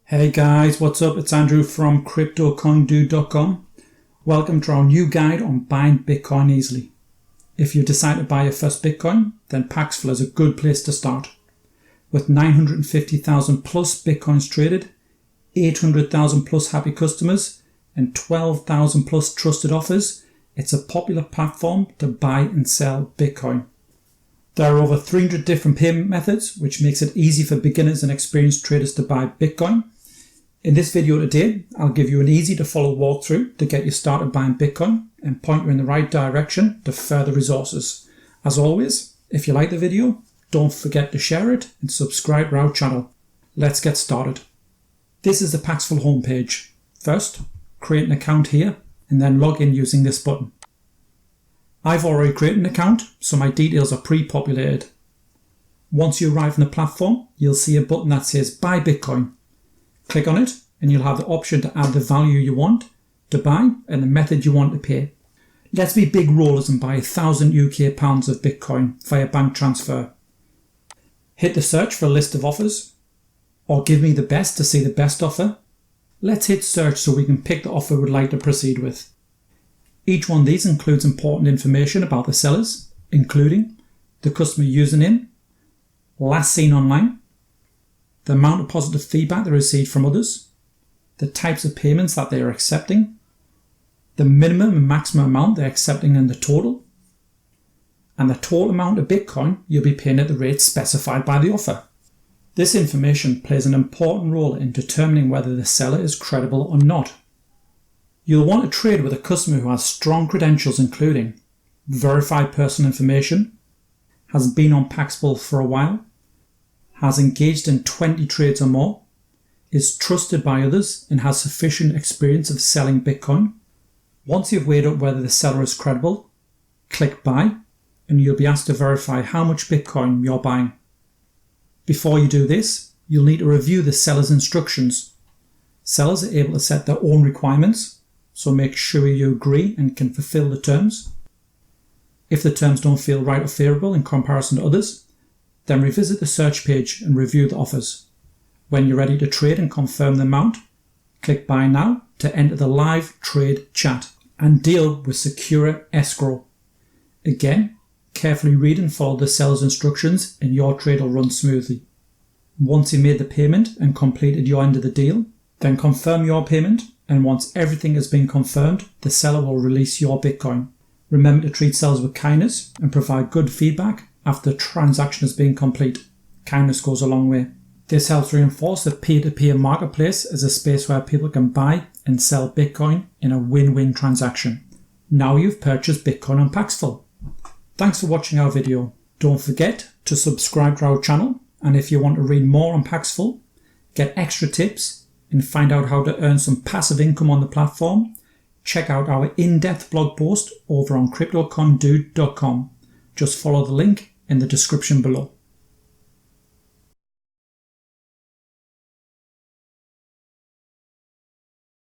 Hey guys, what's up? It's Andrew from CryptoCoinDude.com. Welcome to our new guide on buying Bitcoin easily. If you decide to buy your first Bitcoin, then Paxful is a good place to start. With 950,000 plus Bitcoins traded, 800,000 plus happy customers, and 12,000 plus trusted offers, it's a popular platform to buy and sell Bitcoin. There are over 300 different payment methods, which makes it easy for beginners and experienced traders to buy Bitcoin. In this video today, I'll give you an easy to follow walkthrough to get you started buying Bitcoin and point you in the right direction to further resources. As always, if you like the video, don't forget to share it and subscribe to our channel. Let's get started. This is the Paxful homepage. First, create an account here and then log in using this button. I've already created an account, so my details are pre-populated. Once you arrive on the platform, you'll see a button that says Buy Bitcoin. Click on it and you'll have the option to add the value you want to buy and the method you want to pay. Let's be big rollers and buy 1,000 UK pounds of Bitcoin via bank transfer. Hit the search for a list of offers, or give me the best to see the best offer. Let's hit search so we can pick the offer we'd like to proceed with. Each one of these includes important information about the sellers, including the customer username, last seen online, the amount of positive feedback they received from others, the types of payments that they are accepting, the minimum and maximum amount they're accepting in the total, and the total amount of Bitcoin you'll be paying at the rate specified by the offer. This information plays an important role in determining whether the seller is credible or not. You'll want to trade with a customer who has strong credentials, including verified personal information, has been on Paxful for a while, has engaged in 20 trades or more, is trusted by others and has sufficient experience of selling Bitcoin. Once you've weighed up whether the seller is credible, click Buy and you'll be asked to verify how much Bitcoin you're buying. Before you do this, you'll need to review the seller's instructions. Sellers are able to set their own requirements, so make sure you agree and can fulfill the terms. If the terms don't feel right or favourable in comparison to others, then revisit the search page and review the offers. When you're ready to trade and confirm the amount, click Buy Now to enter the live trade chat and deal with secure escrow. Again, carefully read and follow the seller's instructions and your trade will run smoothly. Once you made the payment and completed your end of the deal, then confirm your payment, and once everything has been confirmed, the seller will release your Bitcoin. Remember to treat sellers with kindness and provide good feedback after the transaction has been complete. Kindness goes a long way. This helps reinforce that peer-to-peer marketplace is a space where people can buy and sell Bitcoin in a win-win transaction. Now you've purchased Bitcoin on Paxful. Thanks for watching our video. Don't forget to subscribe to our channel, and if you want to read more on Paxful, get extra tips, and find out how to earn some passive income on the platform, check out our in-depth blog post over on CryptoCoinDude.com. Just follow the link in the description below.